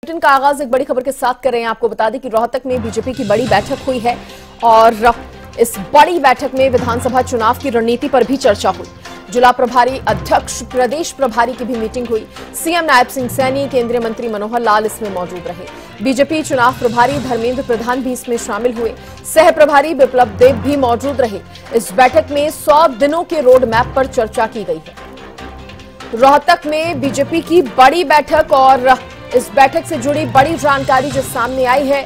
Bulletin का आगाज एक बड़ी खबर के साथ कर रहे हैं। आपको बता दें कि रोहतक में बीजेपी की बड़ी बैठक हुई है और इस बड़ी बैठक में विधानसभा चुनाव की रणनीति पर भी चर्चा हुई। जिला प्रभारी अध्यक्ष, प्रदेश प्रभारी की भी मीटिंग हुई। सीएम नायब सिंह सैनी, केंद्रीय मंत्री मनोहर लाल इसमें मौजूद रहे। बीजेपी चुनाव प्रभारी धर्मेंद्र प्रधान भी इसमें शामिल हुए। सह प्रभारी विप्लव देव भी मौजूद रहे। इस बैठक में 100 दिनों के रोड मैप पर चर्चा की गई है। रोहतक में बीजेपी की बड़ी बैठक और इस बैठक से जुड़ी बड़ी जानकारी जो सामने आई है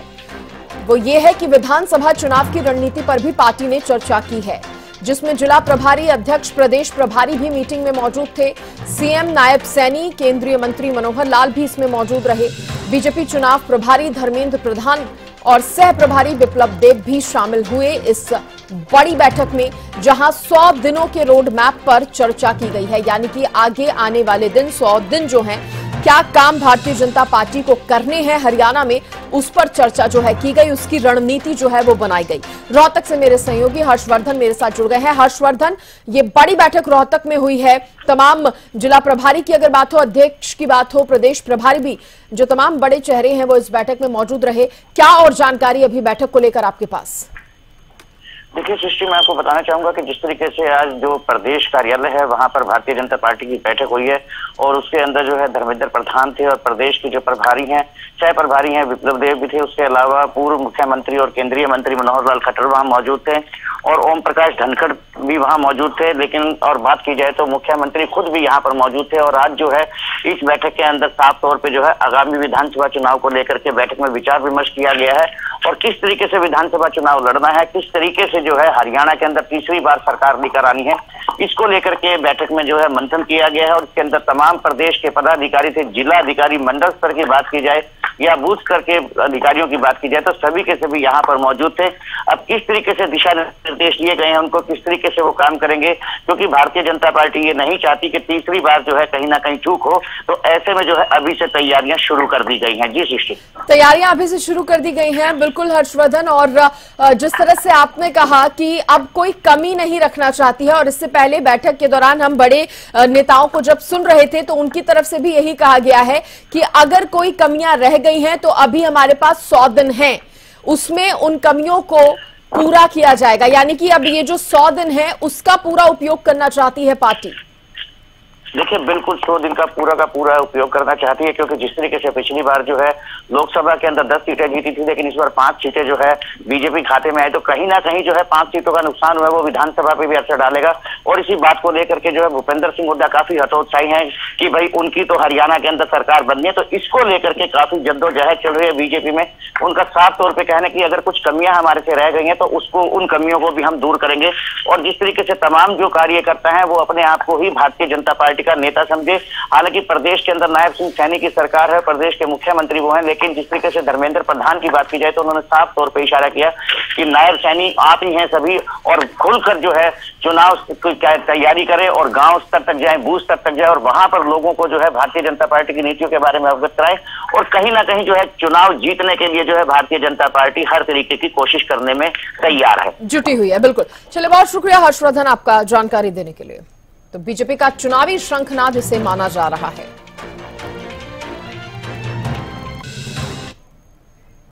वो ये है कि विधानसभा चुनाव की रणनीति पर भी पार्टी ने चर्चा की है, जिसमें जिला प्रभारी अध्यक्ष, प्रदेश प्रभारी भी मीटिंग में मौजूद थे। सीएम नायब सैनी, केंद्रीय मंत्री मनोहर लाल भी इसमें मौजूद रहे। बीजेपी चुनाव प्रभारी धर्मेंद्र प्रधान और सह प्रभारी विप्लव देव भी शामिल हुए इस बड़ी बैठक में, जहां 100 दिनों के रोड मैप पर चर्चा की गई है। यानी कि आगे आने वाले दिन 100 दिन जो हैं, क्या काम भारतीय जनता पार्टी को करने हैं हरियाणा में, उस पर चर्चा जो है की गई, उसकी रणनीति जो है वो बनाई गई। रोहतक से मेरे सहयोगी हर्षवर्धन मेरे साथ जुड़ गए हैं। हर्षवर्धन, ये बड़ी बैठक रोहतक में हुई है। तमाम जिला प्रभारी की अगर बात हो, अध्यक्ष की बात हो, प्रदेश प्रभारी भी, जो तमाम बड़े चेहरे हैं वो इस बैठक में मौजूद रहे। क्या और जानकारी अभी बैठक को लेकर आपके पास? देखिए सृष्टि, मैं आपको बताना चाहूंगा कि जिस तरीके से आज जो प्रदेश कार्यालय है वहां पर भारतीय जनता पार्टी की बैठक हुई है और उसके अंदर जो है धर्मेंद्र प्रधान थे और प्रदेश के जो प्रभारी हैं, सह प्रभारी हैं, विप्लव देव भी थे। उसके अलावा पूर्व मुख्यमंत्री और केंद्रीय मंत्री मनोहर लाल खट्टर वहां मौजूद थे और ओम प्रकाश धनखड़ भी वहां मौजूद थे। लेकिन और बात की जाए तो मुख्यमंत्री खुद भी यहाँ पर मौजूद थे और आज जो है इस बैठक के अंदर साफ तौर पर जो है आगामी विधानसभा चुनाव को लेकर के बैठक में विचार विमर्श किया गया है और किस तरीके से विधानसभा चुनाव लड़ना है, किस तरीके से जो है हरियाणा के अंदर तीसरी बार सरकार लेकर आनी है, इसको लेकर के बैठक में जो है मंथन किया गया है। और इसके अंदर तमाम प्रदेश के पदाधिकारी थे, जिला अधिकारी, मंडल स्तर की बात की जाए या बूथ स्तर के अधिकारियों की बात की जाए तो सभी के सभी यहाँ पर मौजूद थे। अब किस तरीके से दिशा निर्देश दिए गए हैं उनको, किस तरीके से वो काम करेंगे, क्योंकि भारतीय जनता पार्टी ये नहीं चाहती कि तीसरी बार जो है कहीं ना कहीं चूक हो, तो ऐसे में जो है अभी से तैयारियां शुरू कर दी गई हैं। जी सृष्टि, तैयारियां अभी से शुरू कर दी गई हैं, बिल्कुल हर्षवर्धन। और जिस तरह से आपने कहा कि अब कोई कमी नहीं रखना चाहती है, और इससे पहले बैठक के दौरान हम बड़े नेताओं को जब सुन रहे थे तो उनकी तरफ से भी यही कहा गया है कि अगर कोई कमियां रह गई हैं तो अभी हमारे पास 100 दिन हैं, उसमें उन कमियों को पूरा किया जाएगा। यानी कि अब ये जो 100 दिन है उसका पूरा उपयोग करना चाहती है पार्टी। देखिए बिल्कुल 100 दिन का पूरा उपयोग करना चाहती है, क्योंकि जिस तरीके से पिछली बार जो है लोकसभा के अंदर 10 सीटें जीती थी, लेकिन इस बार 5 सीटें जो है बीजेपी खाते में आई, तो कहीं ना कहीं जो है 5 सीटों का नुकसान हुआ है वो विधानसभा पे भी असर डालेगा। और इसी बात को लेकर के जो है भूपेंद्र सिंह हुड्डा काफी हतोत्साही हैं कि भाई उनकी तो हरियाणा के अंदर सरकार बननी है, तो इसको लेकर के काफी जद्दोजहद चल रही है बीजेपी में। उनका साफ तौर पर कहना कि अगर कुछ कमियां हमारे से रह गई हैं तो उसको, उन कमियों को भी हम दूर करेंगे। और जिस तरीके से तमाम जो कार्यकर्ता है वो अपने आप को ही भारतीय जनता पार्टी का नेता समझे। हालांकि प्रदेश के अंदर नायब सिंह सैनी की सरकार है, प्रदेश के मुख्यमंत्री वो हैं, लेकिन जिस तरीके से धर्मेंद्र प्रधान की बात की जाए तो उन्होंने साफ तौर पर इशारा किया कि नायब सैनी आप ही हैं सभी, और खुलकर जो है चुनाव की तैयारी करें और गांव स्तर तक जाए, बूथ स्तर तक जाए और वहां पर लोगों को जो है भारतीय जनता पार्टी की नीतियों के बारे में अवगत कराए। और कहीं ना कहीं जो है चुनाव जीतने के लिए जो है भारतीय जनता पार्टी हर तरीके की कोशिश करने में तैयार है, जुटी हुई है। बिल्कुल, चलिए बहुत शुक्रिया हर्षवर्धन आपका जानकारी देने के लिए। तो बीजेपी का चुनावी शंखनाद इसे माना जा रहा है।